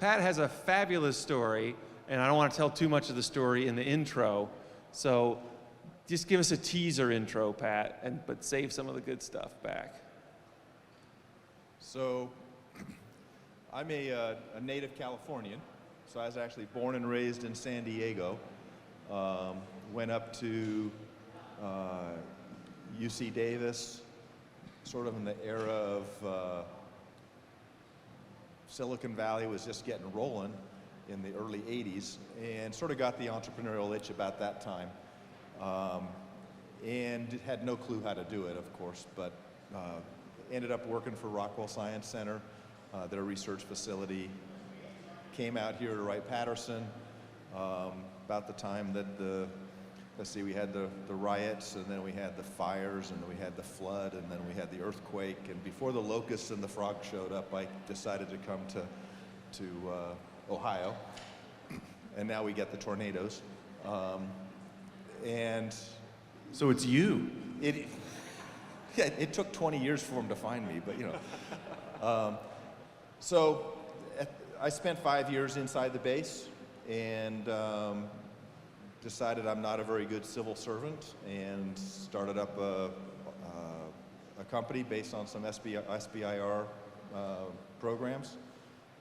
Pat has a fabulous story, and I don't want to tell too much of the story in the intro, so just give us a teaser intro, Pat, but save some of the good stuff back. So, I'm a native Californian, so I was actually born and raised in San Diego. Went up to UC Davis, sort of in the era of Silicon Valley was just getting rolling in the early 80s, and sort of got the entrepreneurial itch about that time. And had no clue how to do it, of course, but ended up working for Rockwell Science Center, their research facility. Came out here to Wright-Patterson about the time that we had the riots, and then we had the fires, and then we had the flood, and then we had the earthquake. And before the locusts and the frogs showed up, I decided to come to Ohio, and now we get the tornadoes. And so it's you. It took 20 years for them to find me, but you know. So I spent 5 years inside the base, and decided I'm not a very good civil servant, and started up a company based on some SBIR programs,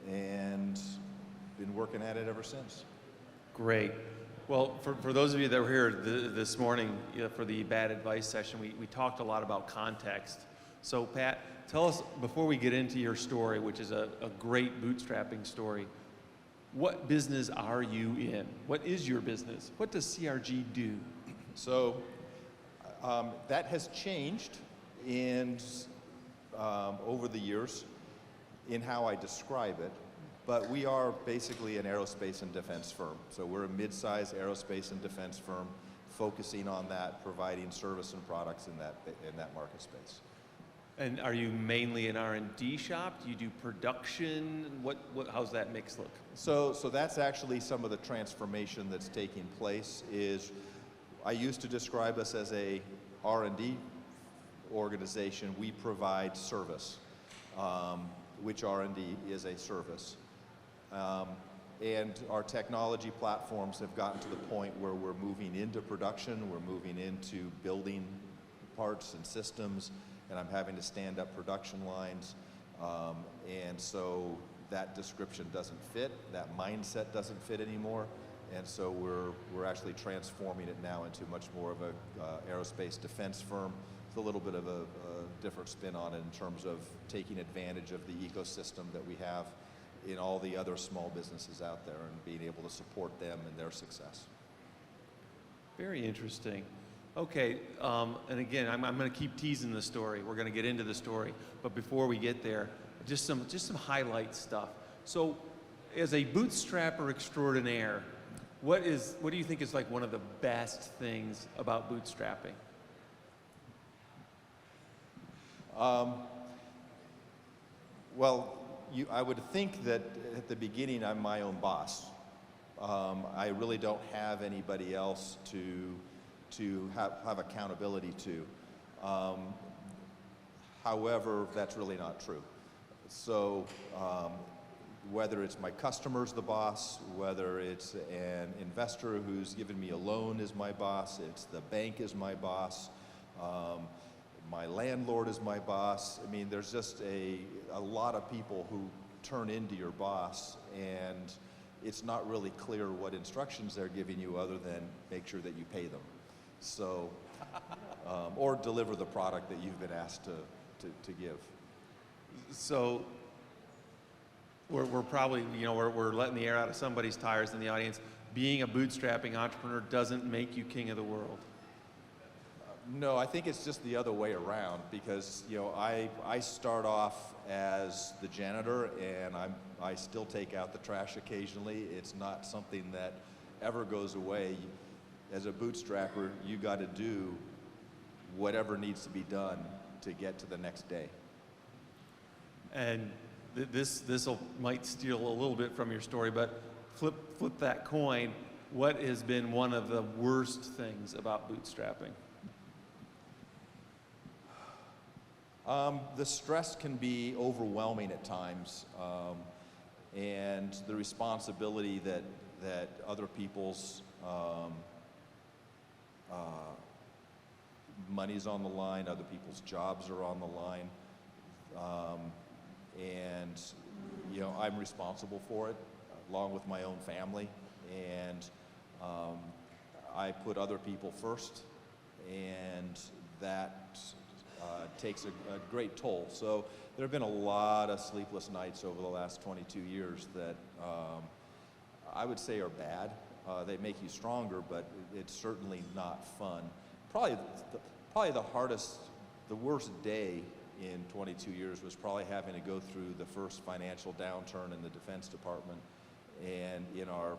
and been working at it ever since. Great. Well, for those of you that were here this morning for the bad advice session, we talked a lot about context. So Pat, tell us, before we get into your story, which is a great bootstrapping story, what business are you in? What is your business? What does CRG do? So that has changed over the years in how I describe it, but we are basically an aerospace and defense firm. So we're a mid-sized aerospace and defense firm focusing on that, providing service and products in that market space. And are you mainly an R&D shop? Do you do production? How's that mix look? So that's actually some of the transformation that's taking place. I used to describe us as a R&D organization. We provide service, which R&D is a service. And our technology platforms have gotten to the point where we're moving into production, we're moving into building parts and systems, and I'm having to stand up production lines, and so that description doesn't fit, that mindset doesn't fit anymore, and so we're actually transforming it now into much more of a aerospace defense firm with a little bit of a different spin on it in terms of taking advantage of the ecosystem that we have in all the other small businesses out there and being able to support them and their success. Very interesting. Okay, and again, I'm going to keep teasing the story. We're going to get into the story, but before we get there, just some highlight stuff. So, as a bootstrapper extraordinaire, what do you think is like one of the best things about bootstrapping? Well, I would think that at the beginning I'm my own boss. I really don't have anybody else to have accountability to. However, that's really not true. So whether it's my customer's the boss, whether it's an investor who's given me a loan is my boss, it's the bank is my boss, my landlord is my boss. I mean, there's just a lot of people who turn into your boss, and it's not really clear what instructions they're giving you other than make sure that you pay them. So, or deliver the product that you've been asked to give. So, we're probably, we're letting the air out of somebody's tires in the audience. Being a bootstrapping entrepreneur doesn't make you king of the world. No, I think it's just the other way around, because I start off as the janitor, and I still take out the trash occasionally. It's not something that ever goes away. As a bootstrapper, you got to do whatever needs to be done to get to the next day. And this might steal a little bit from your story, but flip that coin. What has been one of the worst things about bootstrapping? The stress can be overwhelming at times. and the responsibility that other people's money's on the line, other people's jobs are on the line, and I'm responsible for it, along with my own family, and I put other people first, and that takes a great toll. So there have been a lot of sleepless nights over the last 22 years that I would say are bad. They make you stronger, but it's certainly not fun. Probably the hardest, the worst day in 22 years was probably having to go through the first financial downturn in the Defense Department and in our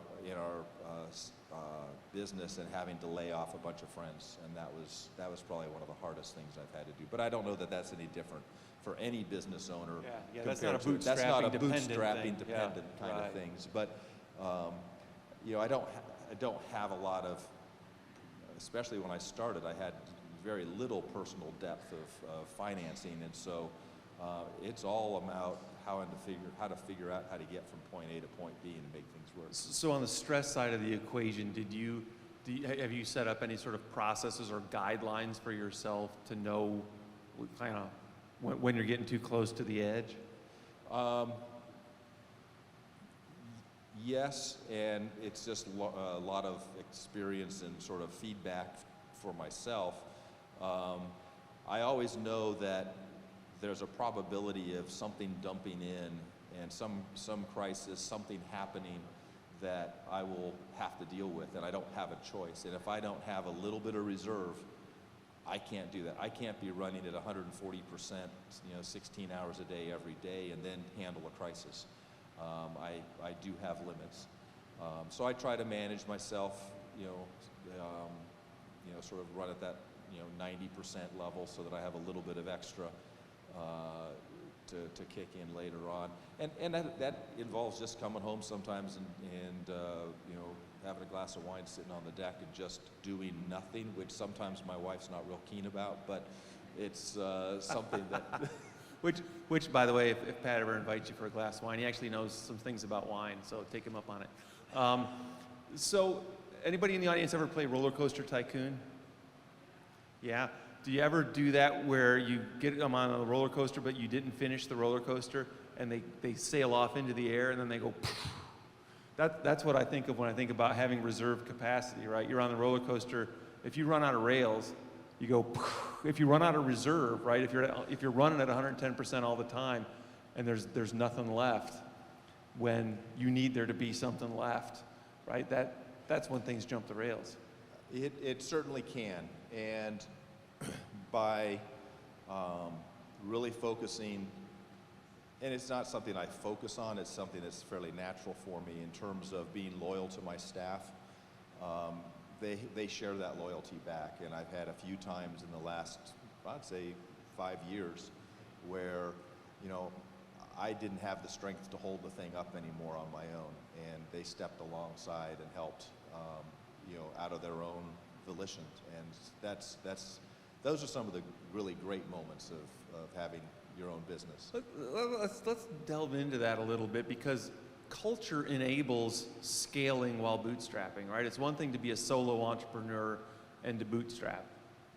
business, and having to lay off a bunch of friends, and that was probably one of the hardest things I've had to do. But I don't know that that's any different for any business owner. Yeah, that's not a bootstrapping dependent kind right. of things. But I don't have a lot of, especially when I started, I had very little personal depth of financing, and so it's all about how to figure out how to get from point A to point B and make things work. So on the stress side of the equation, have you set up any sort of processes or guidelines for yourself to know kind of when you're getting too close to the edge? Yes, and it's just a lot of experience and sort of feedback for myself. I always know that there's a probability of something dumping in and some crisis, something happening that I will have to deal with, and I don't have a choice. And if I don't have a little bit of reserve, I can't do that. I can't be running at 140%, 16 hours a day every day, and then handle a crisis. I do have limits. So I try to manage myself, sort of run at that 90% level so that I have a little bit of extra to kick in later on. And that involves just coming home sometimes and having a glass of wine sitting on the deck and just doing nothing, which sometimes my wife's not real keen about, but it's something that... Which, by the way, if Pat ever invites you for a glass of wine, he actually knows some things about wine, so take him up on it. So anybody in the audience ever play Roller Coaster Tycoon? Yeah? Do you ever do that where you get them on a roller coaster but you didn't finish the roller coaster and they sail off into the air and then they go poof? That's what I think of when I think about having reserve capacity, right? You're on the roller coaster. If you run out of rails, you go poof. If you run out of reserve, right? If you're running at 110% all the time and there's nothing left when you need there to be something left, right? That's when things jump the rails. It certainly can, and by really focusing, and it's not something I focus on, it's something that's fairly natural for me in terms of being loyal to my staff. They share that loyalty back, and I've had a few times in the last, I'd say, 5 years where, I didn't have the strength to hold the thing up anymore on my own, and they stepped alongside and helped, out of their own volition. And those are some of the really great moments of having your own business. Let's delve into that a little bit, because culture enables scaling while bootstrapping, right? It's one thing to be a solo entrepreneur and to bootstrap.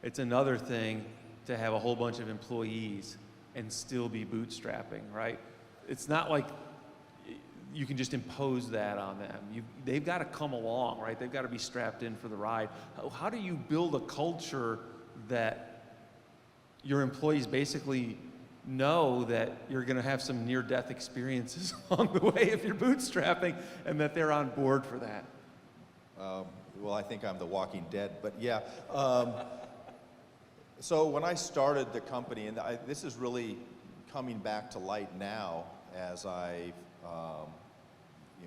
It's another thing to have a whole bunch of employees and still be bootstrapping, right? It's not like you can just impose that on them. They've got to come along, right? They've got to be strapped in for the ride. How do you build a culture that your employees basically know that you're going to have some near-death experiences along the way if you're bootstrapping, and that they're on board for that? Well, I think I'm the Walking Dead, but yeah. So when I started the company, and this is really coming back to light now as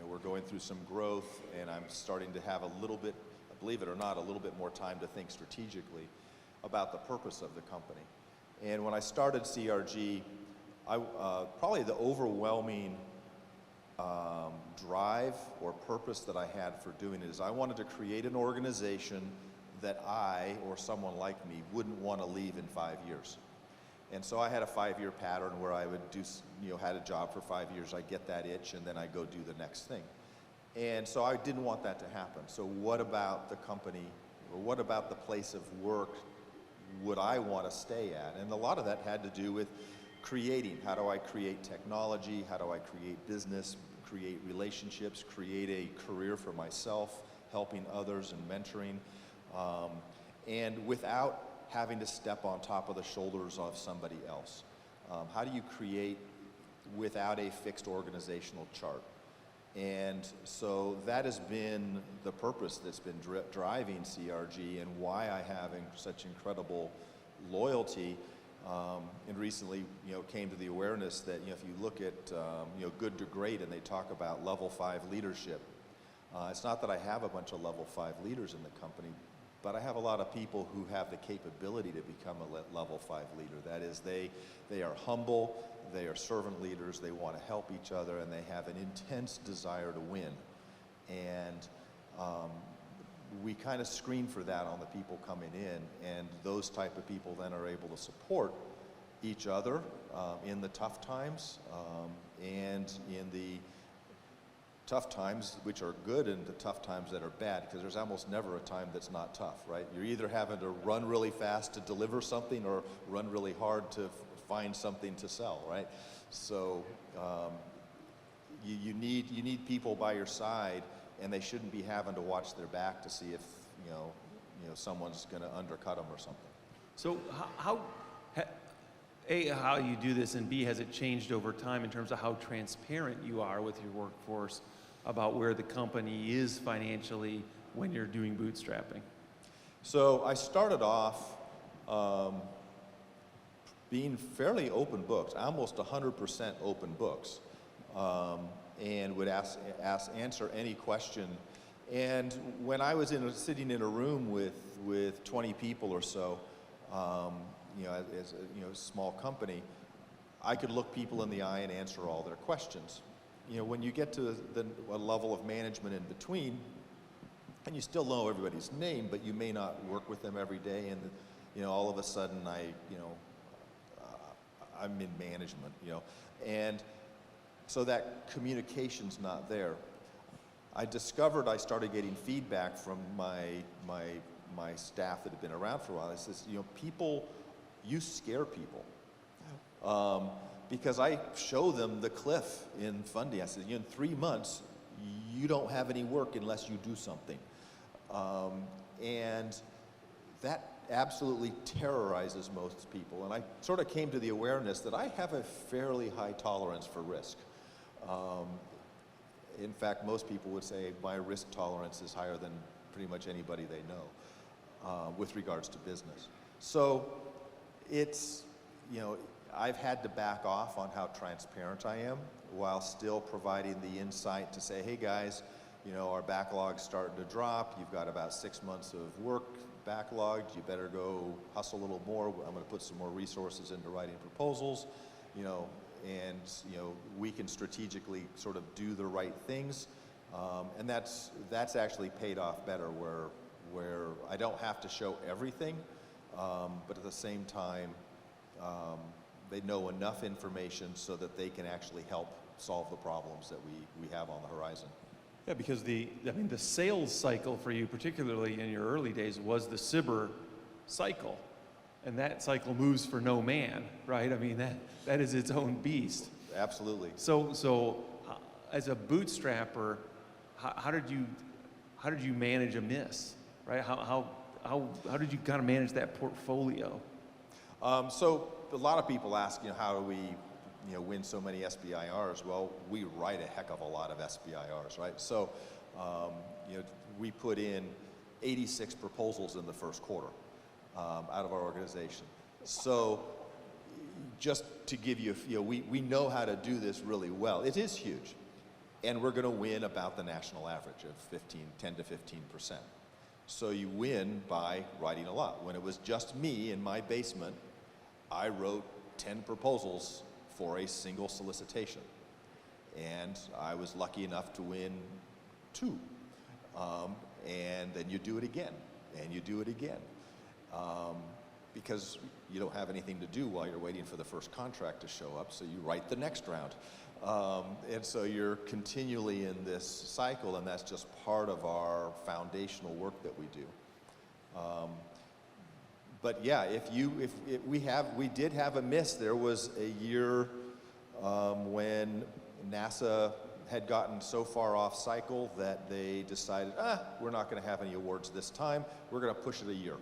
we're going through some growth, and I'm starting to have a little bit, believe it or not, a little bit more time to think strategically about the purpose of the company. And when I started CRG, probably the overwhelming drive or purpose that I had for doing it is I wanted to create an organization that I or someone like me wouldn't want to leave in 5 years. And so I had a 5-year pattern where I would do, had a job for 5 years, I'd get that itch, and then I'd go do the next thing. And so I didn't want that to happen. So what about the company, or what about the place of work would I want to stay at? And a lot of that had to do with creating. How do I create technology? How do I create business, create relationships, create a career for myself, helping others and mentoring, and without having to step on top of the shoulders of somebody else? How do you create without a fixed organizational chart? And so that has been the purpose that's been driving CRG, and why I have such incredible loyalty. And recently, came to the awareness that, if you look at, good to great, and they talk about level 5 leadership, it's not that I have a bunch of level 5 leaders in the company, but I have a lot of people who have the capability to become a level 5 leader. That is, they are humble, they are servant leaders, they want to help each other, and they have an intense desire to win. And we kind of screen for that on the people coming in, and those type of people then are able to support each other in the tough times, and in the tough times, which are good, and the tough times that are bad, because there's almost never a time that's not tough, right? You're either having to run really fast to deliver something, or run really hard to find something to sell, right? So you need people by your side, and they shouldn't be having to watch their back to see if someone's going to undercut them or something. So how you do this, and B, has it changed over time in terms of how transparent you are with your workforce about where the company is financially when you're doing bootstrapping? So I started off being fairly open books, almost 100% open books, and would answer any question. And when I was sitting in a room with 20 people or so, as a small company, I could look people in the eye and answer all their questions. When you get to a level of management in between, and you still know everybody's name, but you may not work with them every day, and all of a sudden I'm in management, and so that communication's not there. I started getting feedback from my staff that had been around for a while. I says, you scare people. Because I show them the cliff in funding. I said, in 3 months, you don't have any work unless you do something. And that absolutely terrorizes most people. And I sort of came to the awareness that I have a fairly high tolerance for risk. In fact, most people would say my risk tolerance is higher than pretty much anybody they know with regards to business. So it's, I've had to back off on how transparent I am, while still providing the insight to say, hey guys, our backlog's starting to drop. You've got about 6 months of work backlogged. You better go hustle a little more. I'm going to put some more resources into writing proposals, and we can strategically sort of do the right things, and that's actually paid off better, where I don't have to show everything, but at the same time, they know enough information so that they can actually help solve the problems that we have on the horizon. Yeah, because the sales cycle for you, particularly in your early days, was the SIBR cycle. And that cycle moves for no man, right? That is its own beast. Absolutely. So as a bootstrapper, how did you manage a miss, right? How did you kind of manage that portfolio? So a lot of people ask, how do we, win so many SBIRs? Well, we write a heck of a lot of SBIRs, right? So, we put in 86 proposals in the first quarter out of our organization. So, just to give you, we know how to do this really well. It is huge, and we're going to win about the national average of 10 to 15%. So you win by writing a lot. When it was just me in my basement, I wrote 10 proposals for a single solicitation, and I was lucky enough to win 2. And then you do it again, and you do it again. because you don't have anything to do while you're waiting for the first contract to show up, so you write the next round. And so you're continually in this cycle, and that's just part of our foundational work that we do. But yeah, we did have a miss. There was a year when NASA had gotten so far off cycle that they decided, we're not going to have any awards this time. We're going to push it a year.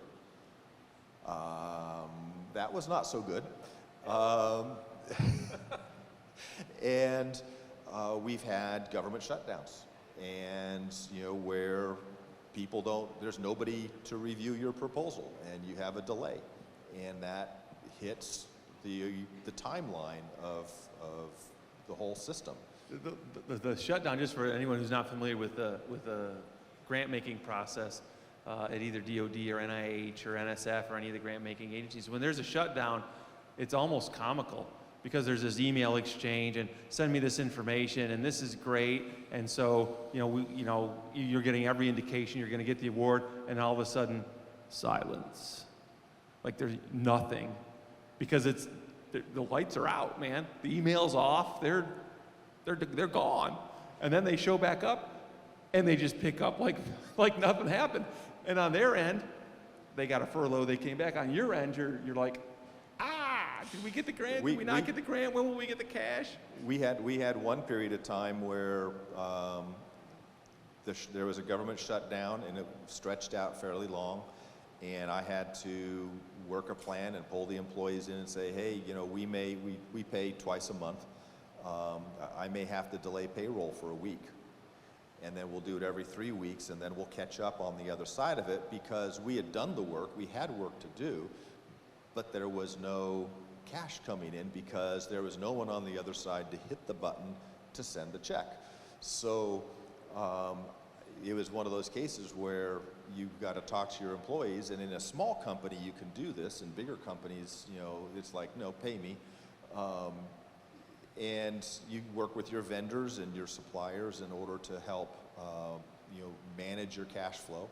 That was not so good. And we've had government shutdowns, and where people there's nobody to review your proposal, and you have a delay, and that hits the timeline of the whole system. The shutdown, just for anyone who's not familiar with the grant-making process at either DOD or NIH or NSF or any of the grant-making agencies, when there's a shutdown, it's almost comical, because there's this email exchange and send me this information and this is great, and so you're getting every indication you're going to get the award, and all of a sudden silence, like there's nothing, because the lights are out, man. The email's off, they're gone, and then they show back up and they just pick up like nothing happened. And on their end, they got a furlough, they came back. On your end, you're like, did we get the grant? Did we not get the grant? When will we get the cash? We had one period of time where there was a government shutdown, and it stretched out fairly long, and I had to work a plan and pull the employees in and say, hey, we pay twice a month. I may have to delay payroll for a week, and then we'll do it every 3 weeks, and then we'll catch up on the other side of it, because we had done the work, we had work to do, but there was no cash coming in because there was no one on the other side to hit the button to send the check. So it was one of those cases where you've got to talk to your employees, and in a small company you can do this. In bigger companies, it's like, no, pay me. And you work with your vendors and your suppliers in order to help manage your cash flow.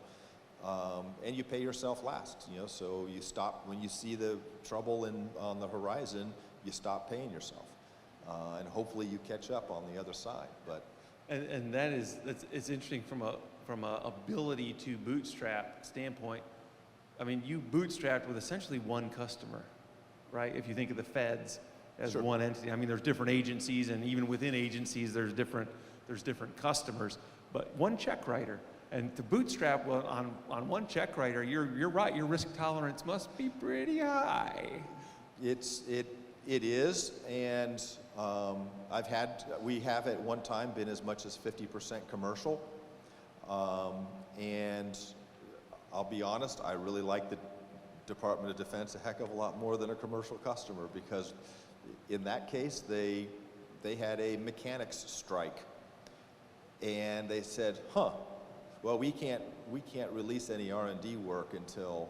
And you pay yourself last, so you stop when you see the trouble on the horizon, you stop paying yourself, and hopefully you catch up on the other side. But and it's interesting from a ability to bootstrap standpoint. I mean, you bootstrapped with essentially one customer, right? If you think of the feds as Sure. one entity. I mean, there's different agencies, and even within agencies, there's different customers, but one check writer. And to bootstrap on one check writer, you're right. Your risk tolerance must be pretty high. it is, and we have at one time been as much as 50% commercial, and I'll be honest, I really like the Department of Defense a heck of a lot more than a commercial customer, because in that case they had a mechanics strike, and they said, well, we can't release any R&D work until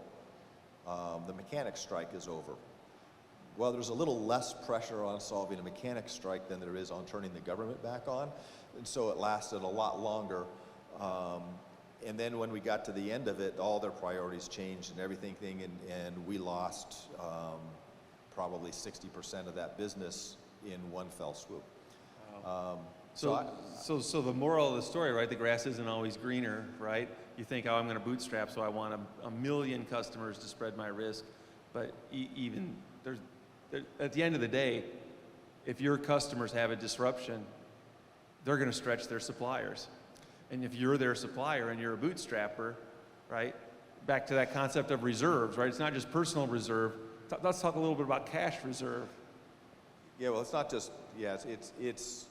the mechanics strike is over. Well, there's a little less pressure on solving a mechanics strike than there is on turning the government back on, and so it lasted a lot longer. And then when we got to the end of it, all their priorities changed and everything, and we lost probably 60% of that business in one fell swoop. Wow. So the moral of the story, right? The grass isn't always greener, right? You think, I'm going to bootstrap, so I want a million customers to spread my risk. But even at the end of the day, if your customers have a disruption, they're going to stretch their suppliers. And if you're their supplier and you're a bootstrapper, right? Back to that concept of reserves, right? It's not just personal reserve. Let's talk a little bit about cash reserve. Yeah, well, it's not just, it's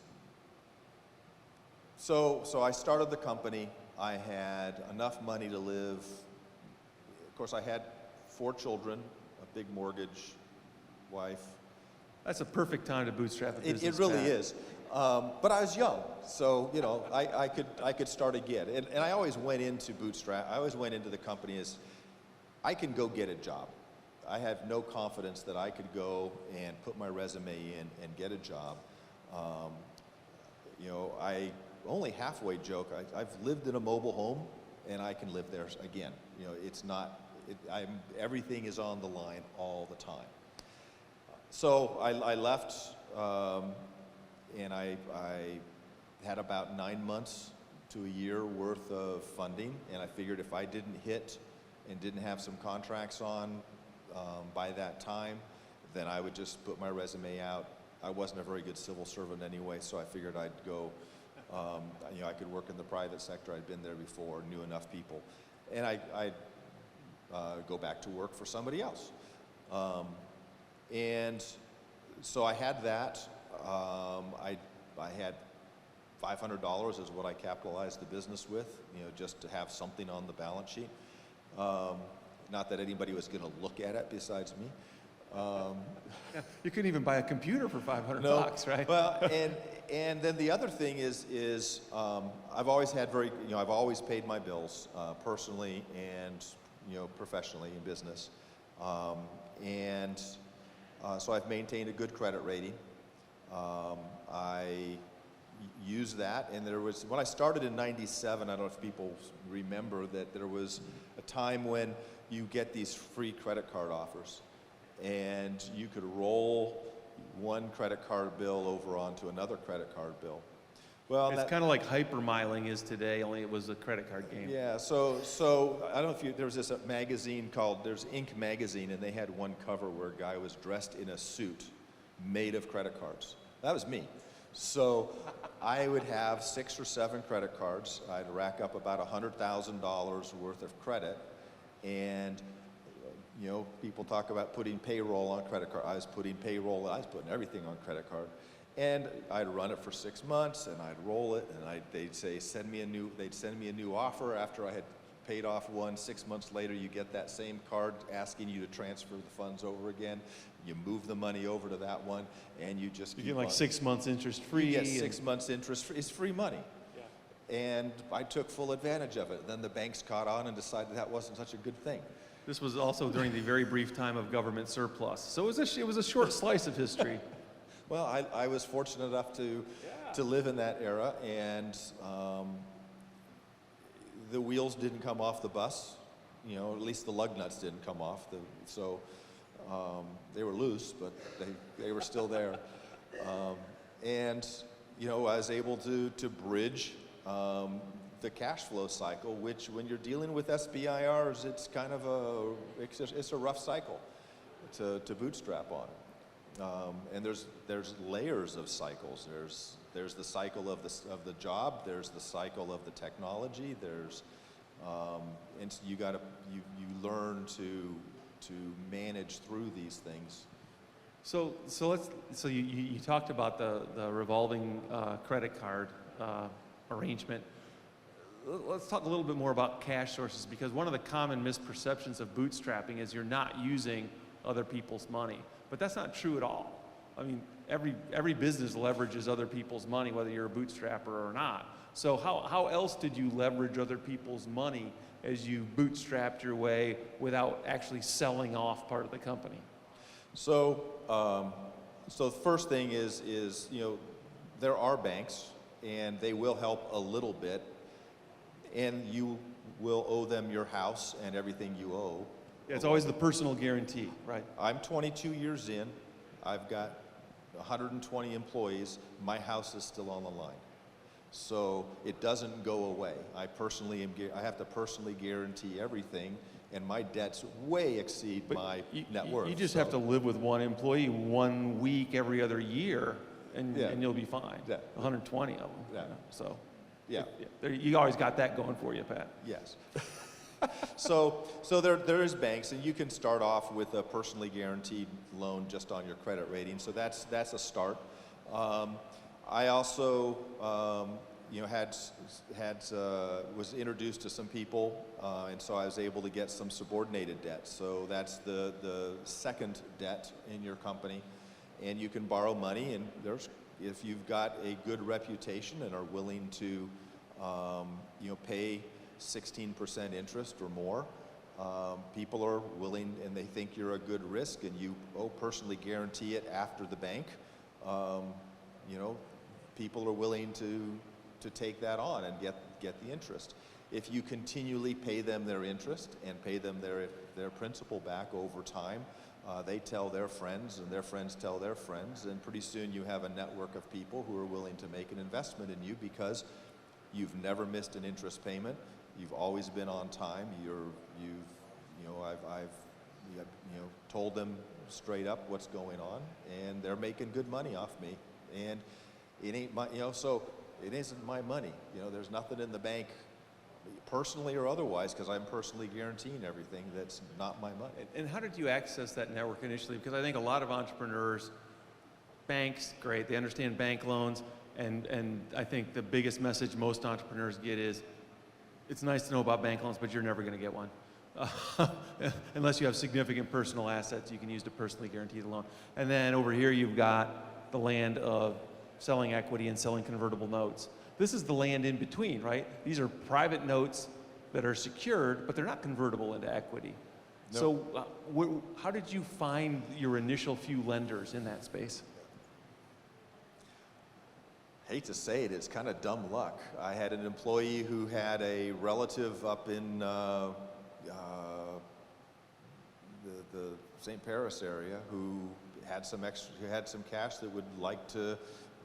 So I started the company. I had enough money to live. Of course, I had 4 children, a big mortgage, wife. That's a perfect time to bootstrap a business. It really is. But I was young, so I could start again. And I always went into bootstrap. I always went into the company as I can go get a job. I had no confidence that I could go and put my resume in and get a job. I only halfway joke. I've lived in a mobile home, and I can live there again. It's not. everything is on the line all the time. So I left, and I had about 9 months to a year worth of funding, and I figured if I didn't hit and didn't have some contracts on by that time, then I would just put my resume out. I wasn't a very good civil servant anyway, so I figured I'd go, I could work in the private sector. I'd been there before, knew enough people, and I'd go back to work for somebody else. And so I had that. I had $500 is what I capitalized the business with, just to have something on the balance sheet. Not that anybody was going to look at it besides me. Yeah, you couldn't even buy a computer for 500 No. bucks, right? Well, and then the other thing is I've always had I've always paid my bills personally and professionally in business, and so I've maintained a good credit rating. I use that, and when I started in '97, I don't know if people remember that there was a time when you get these free credit card offers, and you could roll one credit card bill over onto another credit card bill. Well, it's kind of like hypermiling is today, only it was a credit card game. Yeah, so I don't know if there was this magazine there's Inc. magazine, and they had one cover where a guy was dressed in a suit made of credit cards. That was me. So I would have 6 or 7 credit cards. I'd rack up about $100,000 worth of credit, and people talk about putting payroll on credit card. I was putting everything on credit card. And I'd run it for 6 months, and I'd roll it, and they'd send me a new offer after I had paid off one. 6 months later, you get that same card asking you to transfer the funds over again. You move the money over to that one, and you just keep get like on. 6 months interest free. You get 6 months interest free. It's free money. Yeah. And I took full advantage of it. Then the banks caught on and decided that wasn't such a good thing. This was also during the very brief time of government surplus. So it was a short slice of history. Well, I was fortunate enough to live in that era, and the wheels didn't come off the bus. At least the lug nuts didn't come off. So they were loose, but they were still there. And I was able to bridge the cash flow cycle, which when you're dealing with SBIRs, it's kind of it's a rough cycle to bootstrap on. And there's layers of cycles. There's the cycle of the job. There's the cycle of the technology. And you learn to manage through these things. So you talked about the revolving credit card arrangement. Let's talk a little bit more about cash sources, because one of the common misperceptions of bootstrapping is you're not using other people's money. But that's not true at all. I mean, every business leverages other people's money, whether you're a bootstrapper or not. So how else did you leverage other people's money as you bootstrapped your way without actually selling off part of the company? So the first thing is there are banks, and they will help a little bit, and you will owe them your house and everything you owe. Yeah, it's always the personal guarantee, right? I'm 22 years in. I've got 120 employees. My house is still on the line. So it doesn't go away. I have to personally guarantee everything, and my debts way exceed my net worth. You just have to live with one employee 1 week every other year, and you'll be fine. Yeah. 120 of them. Yeah. So yeah. You always got that going for you, Pat. Yes. So there is banks, and you can start off with a personally guaranteed loan just on your credit rating. So that's a start. I also was introduced to some people, and so I was able to get some subordinated debt. So that's the second debt in your company, and you can borrow money. And if you've got a good reputation and are willing to pay 16% interest or more, people are willing, and they think you're a good risk, and you personally guarantee it after the bank. People are willing to take that on and get the interest. If you continually pay them their interest and pay them their principal back over time, they tell their friends, and their friends tell their friends, and pretty soon you have a network of people who are willing to make an investment in you because you've never missed an interest payment. You've always been on time. I've told them straight up what's going on, and they're making good money off me. And it ain't my, so it isn't my money. There's nothing in the bank, personally or otherwise, because I'm personally guaranteeing everything. That's not my money. And how did you access that network initially? Because I think a lot of entrepreneurs, banks, great, they understand bank loans, and I think the biggest message most entrepreneurs get is, it's nice to know about bank loans, but you're never going to get one. Unless you have significant personal assets you can use to personally guarantee the loan. And then over here you've got the land of selling equity and selling convertible notes. This is the land in between, right? These are private notes that are secured, but they're not convertible into equity. No. So how did you find your initial few lenders in that space? Hate to say it, it's kind of dumb luck. I had an employee who had a relative up in the St. Paris area who had some cash that would like to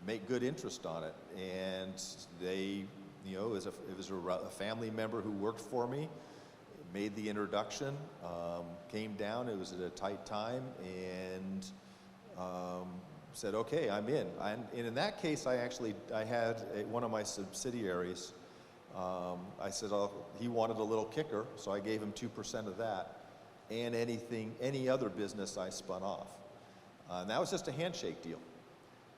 make good interest on it, and they, it was a family member who worked for me, made the introduction, came down. It was at a tight time, and said, okay, I'm in. And in that case, I had one of my subsidiaries. I said, he wanted a little kicker, so I gave him 2% of that, and any other business I spun off. And that was just a handshake deal.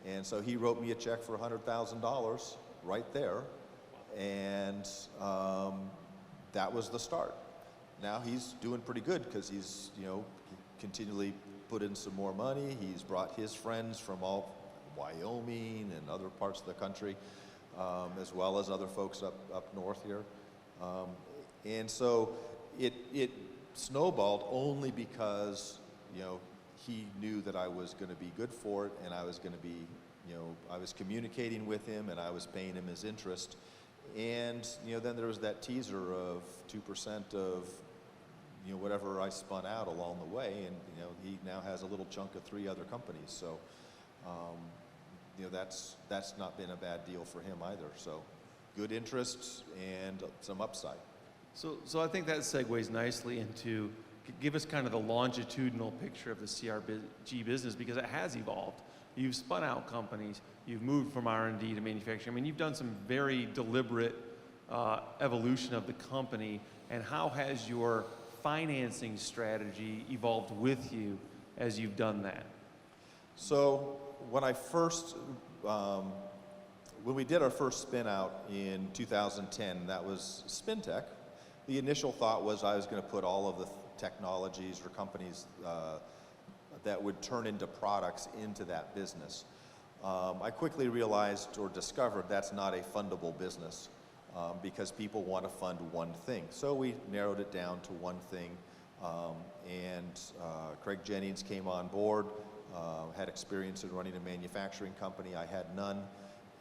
And so he wrote me a check for $100,000 right there, and that was the start. Now he's doing pretty good because he's, continually put in some more money. He's brought his friends from all Wyoming and other parts of the country, as well as other folks up north here. And so it snowballed only because, he knew that I was going to be good for it, and I was going to be, I was communicating with him, and I was paying him his interest. And, then there was that teaser of 2% of, whatever I spun out along the way, and, he now has a little chunk of 3 other companies. So, that's not been a bad deal for him either. So, good interest and some upside. So I think that segues nicely into, give us kind of the longitudinal picture of the CRG business, because it has evolved. You've spun out companies, you've moved from R&D to manufacturing. I mean, you've done some very deliberate evolution of the company. And how has your financing strategy evolved with you as you've done that? So when we did our first spin out in 2010, that was SpinTech. The initial thought was I was going to put all of the technologies or companies that would turn into products into that business. I quickly realized or discovered that's not a fundable business because people want to fund one thing. So we narrowed it down to one thing, and Craig Jennings came on board, had experience in running a manufacturing company. I had none.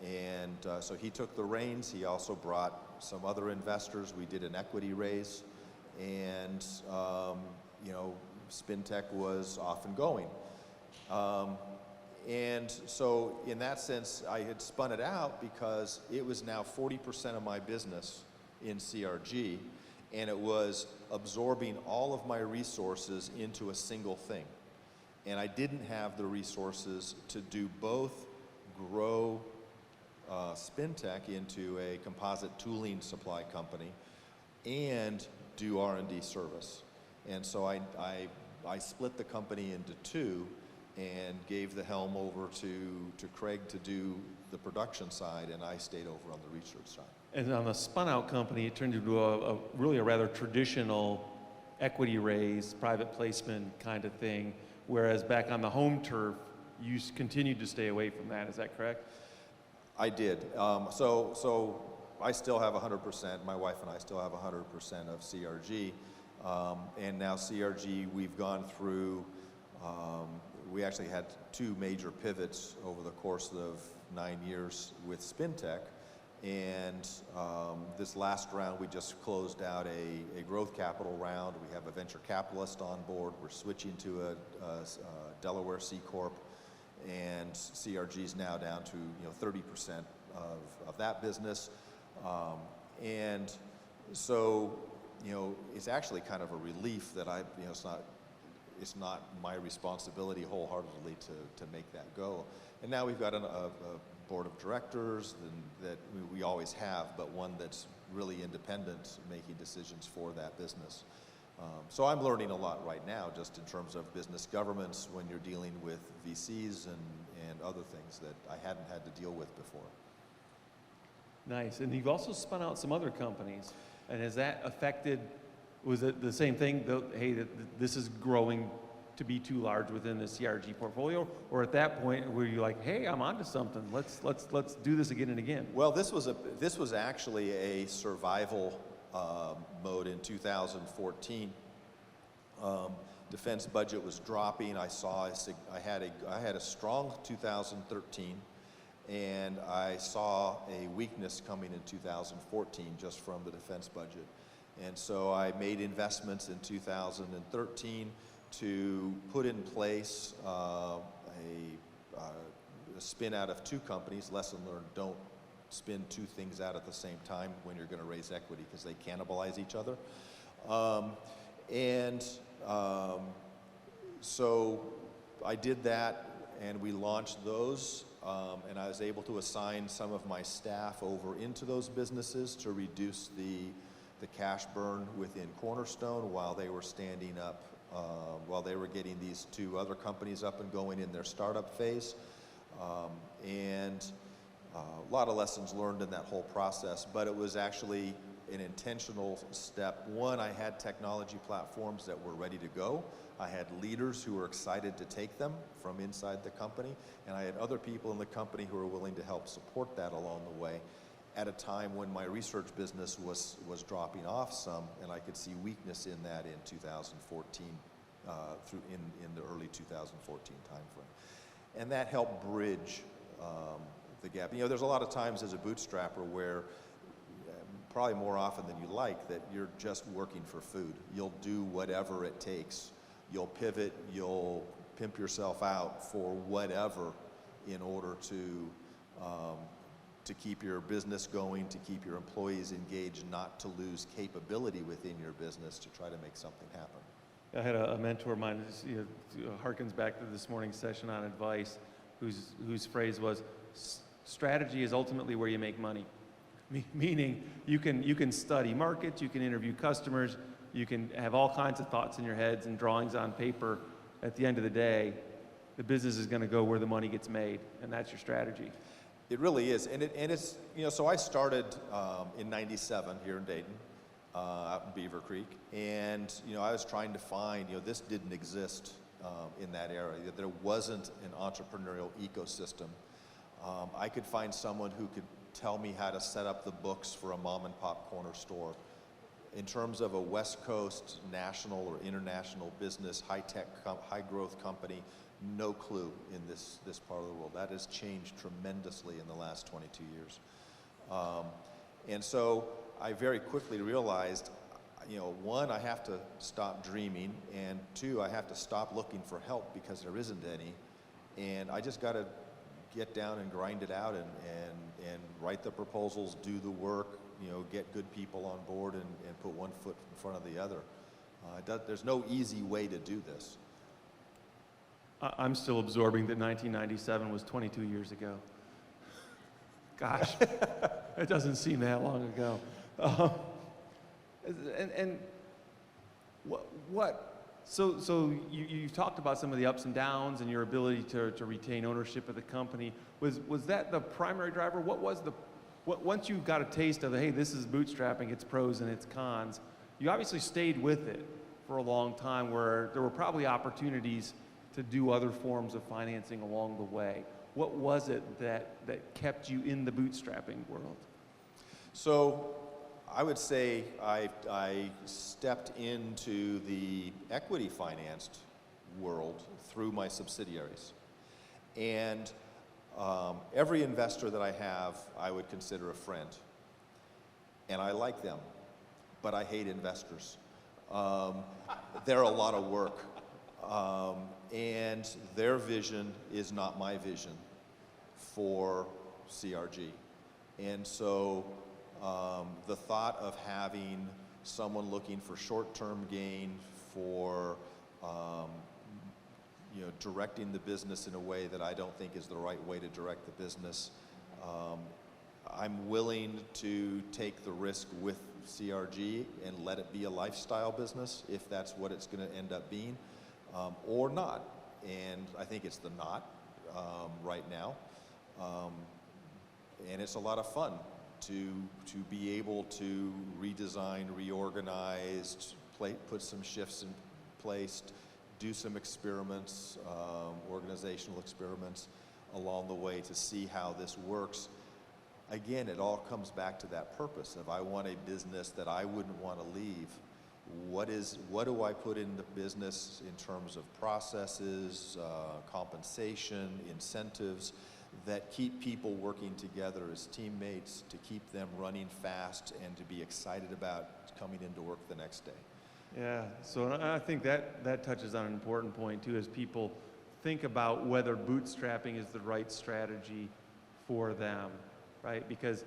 And so he took the reins. He also brought some other investors. We did an equity raise, and SpinTech was off and going. And so in that sense, I had spun it out because it was now 40% of my business in CRG, and it was absorbing all of my resources into a single thing. And I didn't have the resources to do both grow SpinTech into a composite tooling supply company and do R&D service. And so I split the company into 2 and gave the helm over to Craig to do the production side, and I stayed over on the research side. And on the spun out company, it turned into a really rather traditional equity raise, private placement kind of thing, whereas back on the home turf, you continued to stay away from that. Is that correct? I did. So I still have 100%, my wife and I still have 100% of CRG. And now CRG, we've gone through, we actually had 2 major pivots over the course of 9 years with SpinTech. And this last round, we just closed out a growth capital round. We have a venture capitalist on board. We're switching to a Delaware C Corp, and CRG is now down to 30% of that business. And so it's actually kind of a relief that it's not my responsibility wholeheartedly to make that go. And now we've got a board of directors that we always have, but one that's really independent, making decisions for that business. So I'm learning a lot right now, just in terms of business governance when you're dealing with VCs and other things that I hadn't had to deal with before. Nice. And you've also spun out some other companies. And has that affected, was it the same thing, hey, this is growing to be too large within the CRG portfolio? Or at that point were you like, hey, I'm onto something, let's do this again and again? Well, this was actually a survival mode in 2014. Defense budget was dropping. I had a strong 2013, and I saw a weakness coming in 2014 just from the defense budget. And so I made investments in 2013 to put in place a spin out of two companies. Lesson learned: don't spin two things out at the same time when you're going to raise equity, because they cannibalize each other. So I did that, and we launched those, and I was able to assign some of my staff over into those businesses to reduce the cash burn within Cornerstone while they were standing up, while they were getting these two other companies up and going in their startup phase. A lot of lessons learned in that whole process, but it was actually an intentional step. One, I had technology platforms that were ready to go. I had leaders who were excited to take them from inside the company, and I had other people in the company who were willing to help support that along the way, at a time when my research business was dropping off some, and I could see weakness in that in 2014, in the early 2014 timeframe. And that helped bridge the gap. There's a lot of times as a bootstrapper where, probably more often than you like, that you're just working for food. You'll do whatever it takes. You'll pivot, you'll pimp yourself out for whatever in order to keep your business going, to keep your employees engaged, not to lose capability within your business to try to make something happen. I had a mentor of mine, harkens back to this morning's session on advice, whose phrase was, strategy is ultimately where you make money. Meaning you can study markets, you can interview customers, you can have all kinds of thoughts in your heads and drawings on paper. At the end of the day, the business is going to go where the money gets made, and that's your strategy. It really is, and it's so I started in '97 here in Dayton, out in Beaver Creek, and I was trying to find this didn't exist in that area. There wasn't an entrepreneurial ecosystem. I could find someone who could tell me how to set up the books for a mom and pop corner store. In terms of a West Coast national or international business, high-tech, high-growth company, no clue in this part of the world. That has changed tremendously in the last 22 years. And so I very quickly realized, one, I have to stop dreaming, and two, I have to stop looking for help because there isn't any. And I just got to get down and grind it out and write the proposals, do the work, get good people on board and put one foot in front of the other. There's no easy way to do this. I'm still absorbing that 1997 was 22 years ago. Gosh, it doesn't seem that long ago. So you've talked about some of the ups and downs and your ability to retain ownership of the company. Was that the primary driver? Once you got a taste of hey, this is bootstrapping, its pros and its cons, you obviously stayed with it for a long time, where there were probably opportunities to do other forms of financing along the way. What was it that kept you in the bootstrapping world? So I would say I stepped into the equity financed world through my subsidiaries. And Every investor that I have, I would consider a friend. And I like them, but I hate investors. They're a lot of work. And their vision is not my vision for CRG. And so the thought of having someone looking for short-term gain, for directing the business in a way that I don't think is the right way to direct the business, I'm willing to take the risk with CRG and let it be a lifestyle business if that's what it's going to end up being, or not. And I think it's the not right now. And it's a lot of fun to be able to redesign, reorganize, put some shifts in place, do some experiments, organizational experiments along the way to see how this works. Again, it all comes back to that purpose of, I want a business that I wouldn't want to leave. What do I put in the business in terms of processes, compensation, incentives that keep people working together as teammates, to keep them running fast and to be excited about coming into work the next day? Yeah, so I think that touches on an important point too, as people think about whether bootstrapping is the right strategy for them, right? Because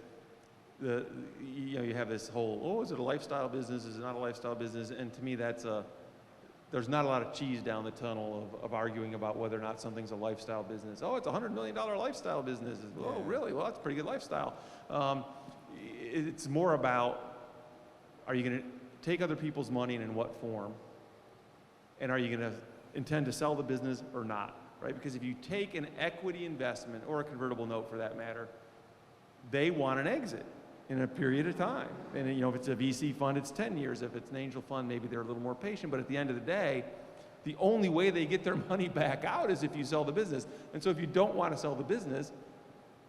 you have this whole, is it a lifestyle business? Is it not a lifestyle business? And to me, there's not a lot of cheese down the tunnel of arguing about whether or not something's a lifestyle business. Oh, it's a $100 million lifestyle business. Oh, really? Well, that's a pretty good lifestyle. It's more about, are you going to take other people's money and in what form? And are you going to intend to sell the business or not, right? Because if you take an equity investment, or a convertible note for that matter, they want an exit in a period of time. And if it's a VC fund, it's 10 years. If it's an angel fund, maybe they're a little more patient. But at the end of the day, the only way they get their money back out is if you sell the business. And so if you don't want to sell the business,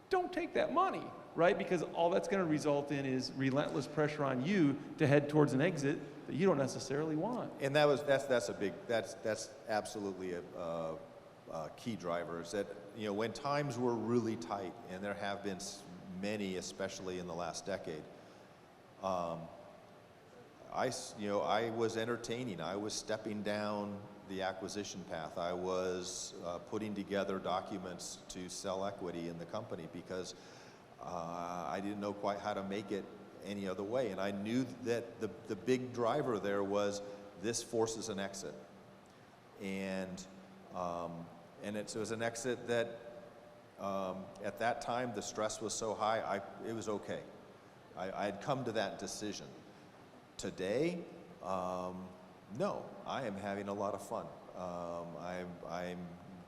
don't take that money, right? Because all that's going to result in is relentless pressure on you to head towards an exit that you don't necessarily want. And that's absolutely a key driver, is that when times were really tight, and there have been many, especially in the last decade, I was entertaining. I was stepping down the acquisition path. I was putting together documents to sell equity in the company because I didn't know quite how to make it any other way. And I knew that the big driver there was, this forces an exit. And it was an exit that at that time the stress was so high, it was okay. I had come to that decision. Today, no, I am having a lot of fun. I'm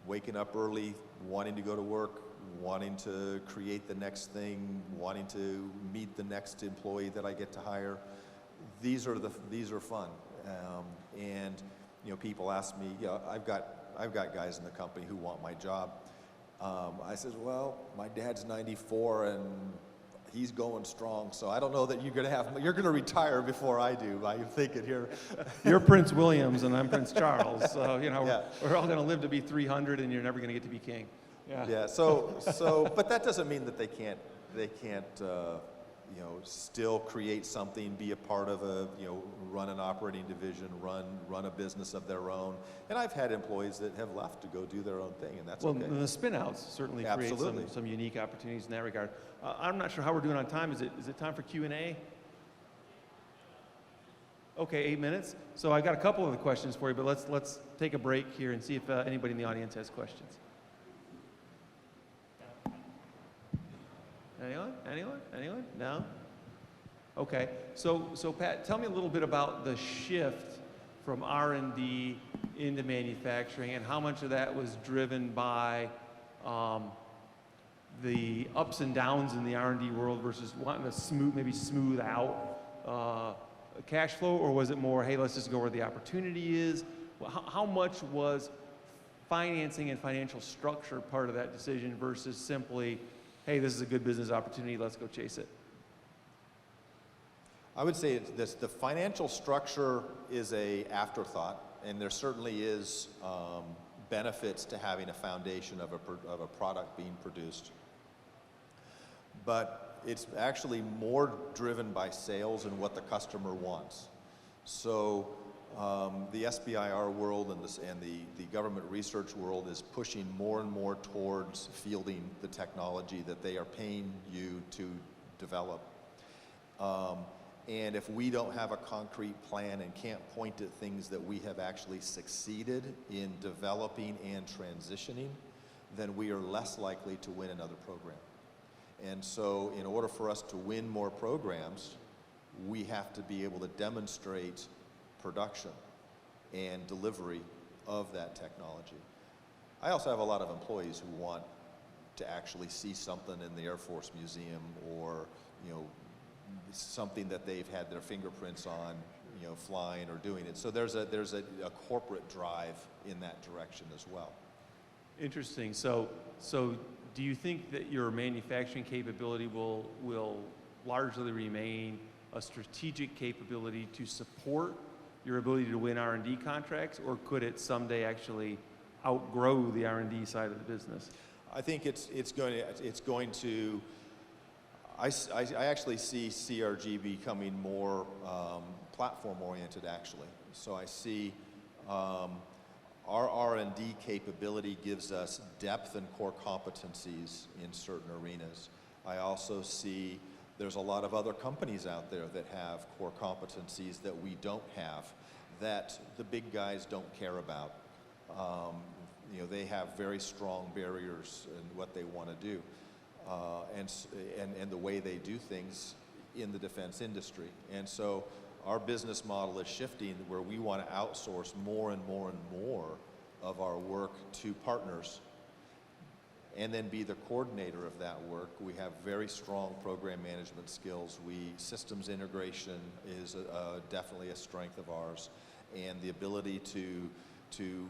waking up early, wanting to go to work, wanting to create the next thing, wanting to meet the next employee that I get to hire. These are fun. And people ask me, I've got guys in the company who want my job. I said, well, my dad's 94 and he's going strong, so I don't know that you're going to retire before I do. I'm thinking here. You're Prince Williams and I'm Prince Charles, so Yeah. we're all going to live to be 300 and you're never going to get to be king. Yeah. Yeah. So, but that doesn't mean that they can't still create something, be a part of run an operating division, run a business of their own. And I've had employees that have left to go do their own thing, and that's okay. Well, the spin-outs certainly create some unique opportunities in that regard. I'm not sure how we're doing on time. Is it time for Q&A? Okay, 8 minutes. So I've got a couple of the questions for you, but let's take a break here and see if anybody in the audience has questions. Anyone? No? Okay. So Pat, tell me a little bit about the shift from R&D into manufacturing, and how much of that was driven by the ups and downs in the R&D world versus wanting to smooth out cash flow, or was it more, hey, let's just go where the opportunity is? How much was financing and financial structure part of that decision versus simply, hey, this is a good business opportunity, let's go chase it? I would say the financial structure is a afterthought, and there certainly is benefits to having a foundation of a product being produced. But it's actually more driven by sales and what the customer wants. So the SBIR world and the government research world is pushing more and more towards fielding the technology that they are paying you to develop. And if we don't have a concrete plan and can't point at things that we have actually succeeded in developing and transitioning, then we are less likely to win another program. And so in order for us to win more programs, we have to be able to demonstrate production and delivery of that technology. I also have a lot of employees who want to actually see something in the Air Force Museum, or something that they've had their fingerprints on, flying or doing it. So there's a corporate drive in that direction as well. Interesting. So do you think that your manufacturing capability will largely remain a strategic capability to support your ability to win R&D contracts, or could it someday actually outgrow the R&D side of the business? I think it's going to. I actually see CRG becoming more platform-oriented, actually. So I see our R&D capability gives us depth and core competencies in certain arenas. I also see there's a lot of other companies out there that have core competencies that we don't have, that the big guys don't care about. They have very strong barriers in what they want to do. And the way they do things in the defense industry. And so our business model is shifting where we want to outsource more and more and more of our work to partners, and then be the coordinator of that work. We have very strong program management skills. Systems integration is definitely a strength of ours, and the ability to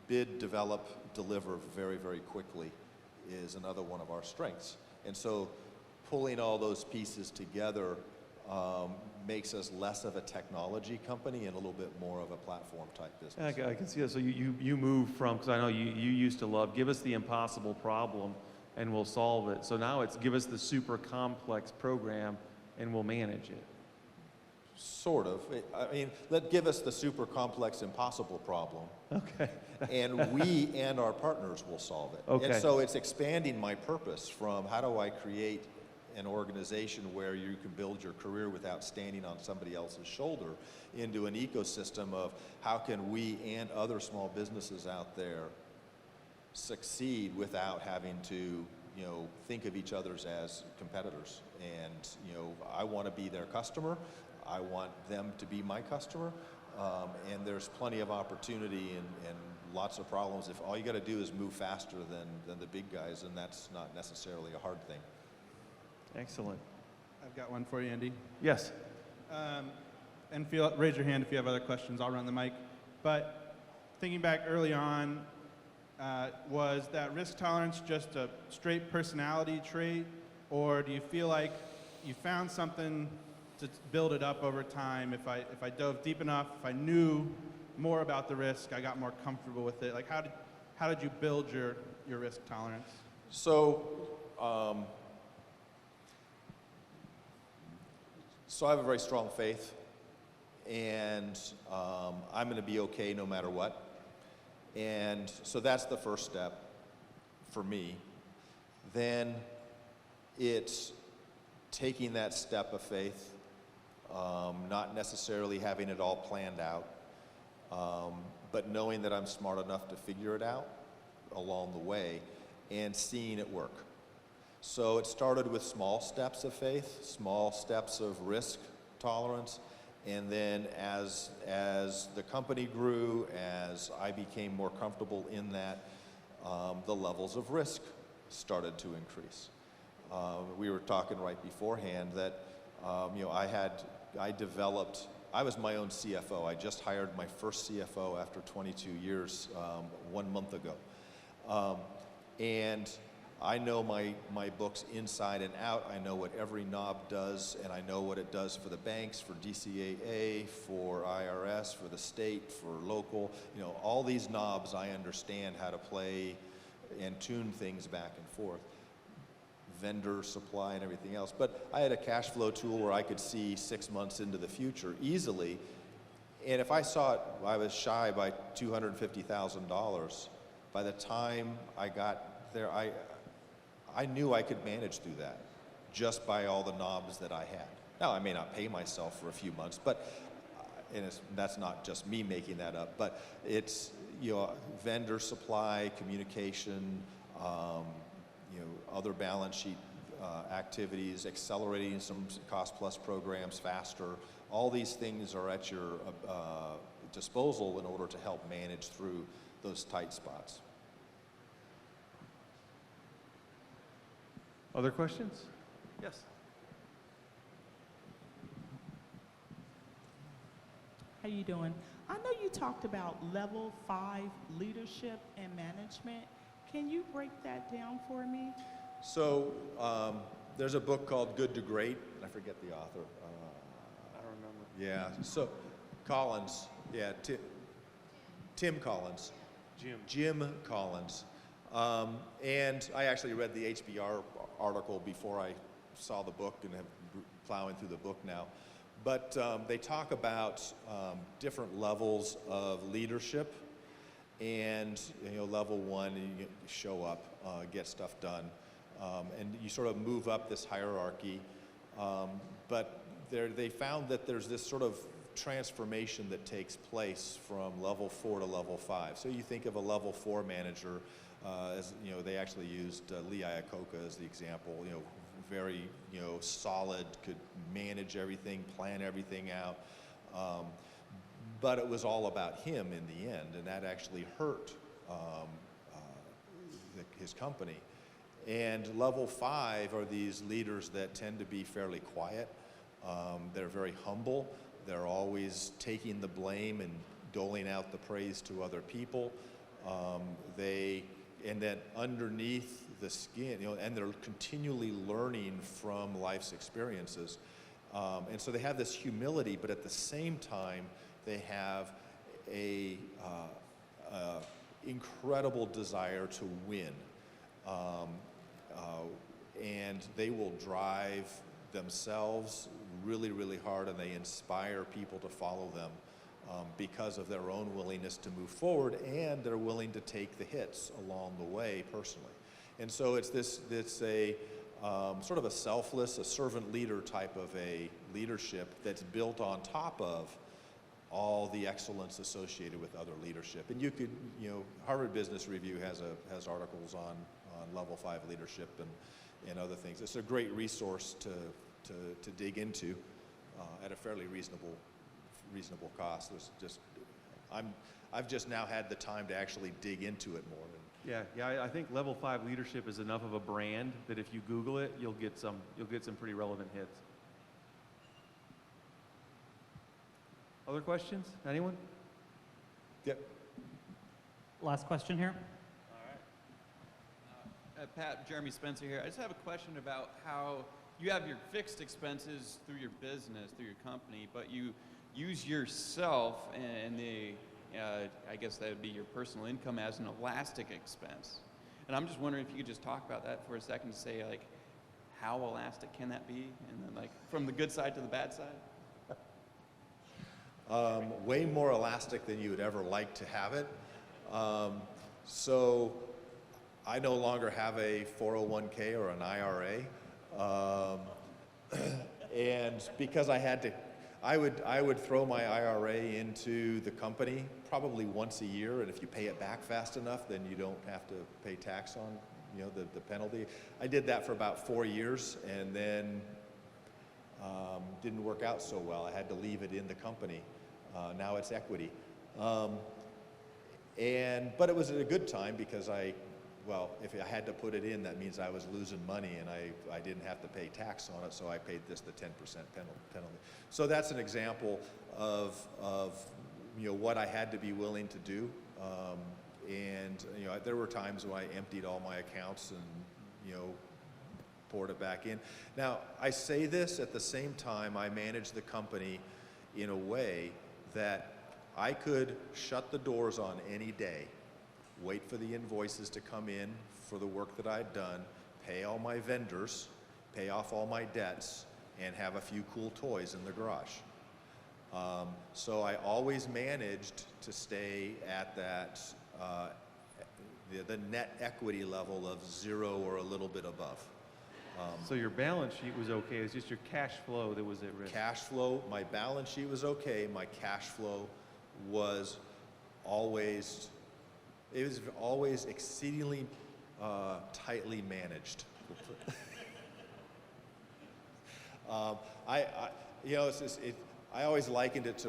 bid, develop, deliver very, very quickly is another one of our strengths. And so pulling all those pieces together makes us less of a technology company and a little bit more of a platform type business. I can see that. So you move from, because I know you used to love, give us the impossible problem and we'll solve it. So now it's give us the super complex program and we'll manage it. Sort of. Give us the super complex impossible problem. Okay. And we and our partners will solve it. Okay. And so it's expanding my purpose from how do I create an organization where you can build your career without standing on somebody else's shoulder, into an ecosystem of how can we and other small businesses out there succeed without having to think of each other as competitors. And I want to be their customer. I want them to be my customer, and there's plenty of opportunity and lots of problems. If all you got to do is move faster than the big guys, and that's not necessarily a hard thing. Excellent. I've got one for you, Andy. Yes. And raise your hand if you have other questions. I'll run the mic. But thinking back early on, was that risk tolerance just a straight personality trait, or do you feel like you found something to build it up over time? If I dove deep enough, if I knew more about the risk, I got more comfortable with it. Like how did you build your risk tolerance? So I have a very strong faith, and I'm going to be okay no matter what. And so that's the first step for me. Then it's taking that step of faith, not necessarily having it all planned out, but knowing that I'm smart enough to figure it out along the way and seeing it work. So it started with small steps of faith, small steps of risk tolerance, and then as the company grew, as I became more comfortable in that, the levels of risk started to increase. We were talking right beforehand that I was my own CFO. I just hired my first CFO after 22 years 1 month ago. And I know my books inside and out. I know what every knob does, and I know what it does for the banks, for DCAA, for IRS, for the state, for local. You know, all these knobs, I understand how to play and tune things back and forth. Vendor supply and everything else. But I had a cash flow tool where I could see 6 months into the future easily. And if I saw it, I was shy by $250,000. By the time I got there, I knew I could manage through that just by all the knobs that I had. Now, I may not pay myself for a few months, but that's not just me making that up, but it's, you know, vendor supply, communication, you know, other balance sheet activities, accelerating some cost plus programs faster. All these things are at your disposal in order to help manage through those tight spots. Other questions? Yes. How you doing? I know you talked about level 5 leadership and management. Can you break that down for me? So there's a book called Good to Great. I forget the author. I don't remember. Yeah. So Collins. Yeah. Tim Collins. Jim Collins. And I actually read the HBR article before I saw the book and am plowing through the book now. But they talk about different levels of leadership. And, you know, level 1, you show up, get stuff done. And you sort of move up this hierarchy. But they found that there's this sort of transformation that takes place from level 4 to level 5. So you think of a level 4 manager, as you know, they actually used Lee Iacocca as the example. You know, very, you know, solid, could manage everything, plan everything out. But it was all about him in the end, and that actually hurt his company. And level 5 are these leaders that tend to be fairly quiet. They're very humble. They're always taking the blame and doling out the praise to other people. And then underneath the skin, you know, and they're continually learning from life's experiences. And so they have this humility, but at the same time, they have a incredible desire to win. And they will drive themselves really, really hard, and they inspire people to follow them because of their own willingness to move forward, and they're willing to take the hits along the way personally. And so it's a sort of a selfless, a servant leader type of a leadership that's built on top of all the excellence associated with other leadership. And you could, you know, Harvard Business Review has articles on level 5 leadership and other things. It's a great resource to dig into at a fairly reasonable cost. I've just now had the time to actually dig into it more. Yeah. I think level 5 leadership is enough of a brand that if you Google it, you'll get some pretty relevant hits. Other questions? Anyone? Yep. Last question here. All right. Pat, Jeremy Spencer here. I just have a question about how you have your fixed expenses through your business, through your company, but you use yourself and I guess that would be your personal income as an elastic expense. And I'm just wondering if you could just talk about that for a second to say, like, how elastic can that be? And then, like, from the good side to the bad side? Way more elastic than you would ever like to have it. So I no longer have a 401k or an IRA. And because I would throw my IRA into the company probably once a year, and if you pay it back fast enough, then you don't have to pay tax on, you know, the penalty. I did that for about 4 years, and then didn't work out so well. I had to leave it in the company. Now it's equity. But it was at a good time because if I had to put it in, that means I was losing money, and I didn't have to pay tax on it, so I paid the 10% penalty. So that's an example of you know, what I had to be willing to do. And you know, there were times when I emptied all my accounts and you know, poured it back in. Now, I say this at the same time I manage the company in a way that I could shut the doors on any day, wait for the invoices to come in for the work that I'd done, pay all my vendors, pay off all my debts, and have a few cool toys in the garage. So I always managed to stay at that, the net equity level of 0 or a little bit above. So your balance sheet was okay, it's just your cash flow that was at risk. Cash flow, my balance sheet was okay, my cash flow was always, it was always exceedingly tightly managed. You know, I always likened it to